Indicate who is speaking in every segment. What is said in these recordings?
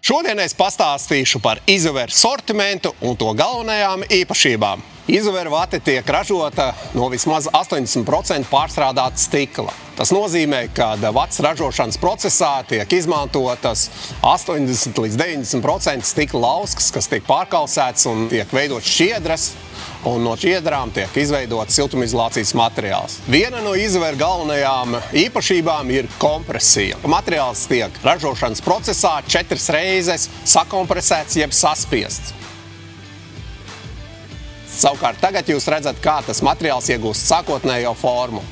Speaker 1: Šodien es pastāstīšu par izoveru sortimentu un to galvenajām īpašībām. Izovera vate tiek ražota no vismaz 80% pārstrādāta stikla. Tas nozīmē, ka vates ražošanas procesā tiek izmantotas 80 līdz 90% stikla lauskas, kas tiek pārkalsēts un tiek veidots šķiedras, un no šķiedrām tiek izveidots siltumizolācijas materiāls. Viena no izovera galvenajām īpašībām ir kompresija. Materiāls tiek ražošanas procesā 4 reizes sakompresēts jeb saspiests. Savukārt tagad jūs redzat, kā tas materiāls iegūst sākotnējo formu.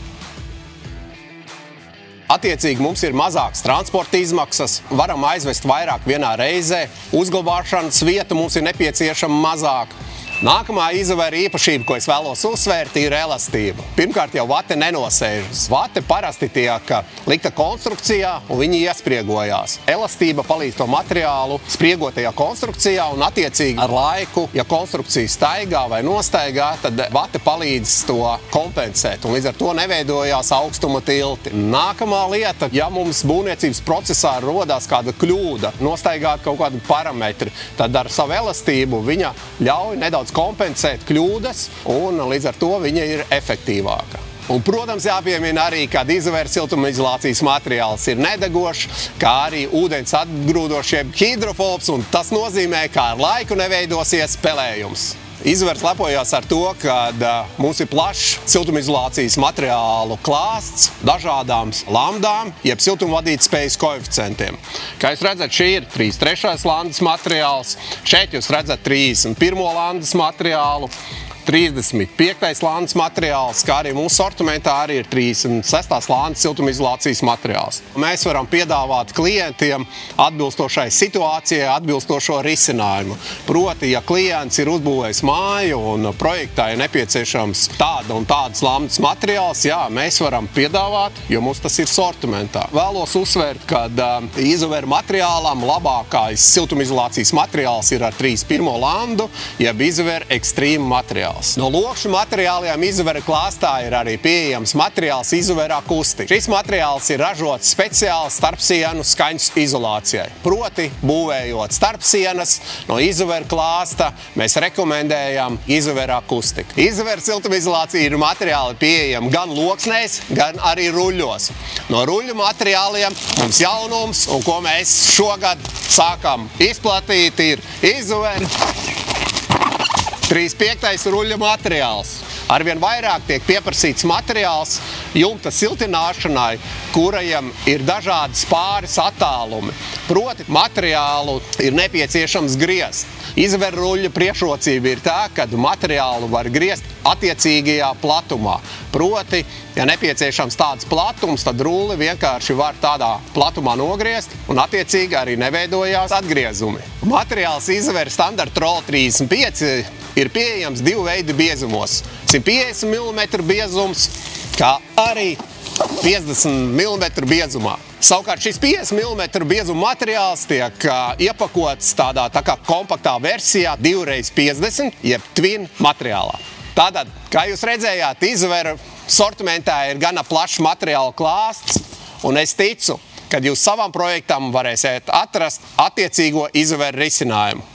Speaker 1: Attiecīgi mums ir mazākas transporta izmaksas, varam aizvest vairāk vienā reizē, uzglabāšanas vieta mums ir nepieciešama mazāk. Nākamā izovera īpašība, ko es vēlos uzsvērt, ir elastība. Pirmkārt jau vate nenosēžas. Vate parasti tiek likta konstrukcijā un viņi iespriegojās. Elastība palīdz to materiālu spriegotajā konstrukcijā un attiecīgi ar laiku, ja konstrukcija staigā vai nostaigā, tad vate palīdz to kompensēt un līdz ar to neveidojās augstuma tilti. Nākamā lieta, ja mums būvniecības procesā rodās kāda kļūda, nostaigāt kaut kādu parametri, tad ar savu elastību viņa ļauj nedaudz kompensēt kļūdas, un līdz ar to viņa ir efektīvāka. Un, protams, jāpiemina arī, ka izovera siltumizolācijas materiāls ir nedegošs, kā arī ūdens atgrūdošs jeb hidrofobs, un tas nozīmē, ka ar laiku neveidosies pelējums. Izovers lepojās ar to, ka mums ir plašs siltumizolācijas materiālu klāsts dažādām lambdām, jeb siltumvadītspējas koeficientiem. Kā jūs redzat, šī ir 33. landas materiāls, šeit jūs redzat 31. landas materiālu, 35. landas materiāls, kā arī mūsu sortimentā arī ir 36. landas siltumizolācijas materiāls. Mēs varam piedāvāt klientiem atbilstošai situācijai atbilstošo risinājumu. Proti, ja klients ir uzbūvējis māju un projektā ir nepieciešams tāda un tādas landas materiāls, jā, mēs varam piedāvāt, jo mums tas ir sortimentā. Vēlos uzsvērt, ka izovera materiālam labākais siltumizolācijas materiāls ir ar 31. landu, jeb izovera ekstrīma materiāls. No lokšu materiāliem izovera klāstā ir arī pieejams materiāls izovera akustika. Šis materiāls ir ražots speciāli starpsienu skaņas izolācijai. Proti, būvējot starpsienas no izovera klāsta, mēs rekomendējam izovera akustiku. Izovera siltumizolācija ir materiāli pieejami gan loksnēs, gan arī ruļļos. No ruļļu materiāliem mums jaunums, un ko mēs šogad sākam izplatīt, ir izovera 35. ruļļa materiāls. Arvien vairāk tiek pieprasīts materiāls jumta siltināšanai, kurajam ir dažādi spāres attālumi. Proti, materiālu ir nepieciešams griezt. Izovera ruļļa priekšrocība ir tā, ka materiālu var griezt attiecīgajā platumā. Proti, ja nepieciešams tāds platums, tad rulli vienkārši var tādā platumā nogriezt un attiecīgi arī neveidojās atgriezumi. Materiāls izovera standarta rola 35 ir pieejams 2 veidu biezumos. 150 mm biezums, kā arī 50 mm biezumā. Savukārt šis 50 mm biezuma materiāls tiek iepakots tādā tā kā kompaktā versijā 2x50, jeb twin materiālā. Tātad, kā jūs redzējāt, izovera sortimentā ir gana plašs materiāla klāsts, un es ticu, ka jūs savam projektam varēsiet atrast attiecīgo izovera risinājumu.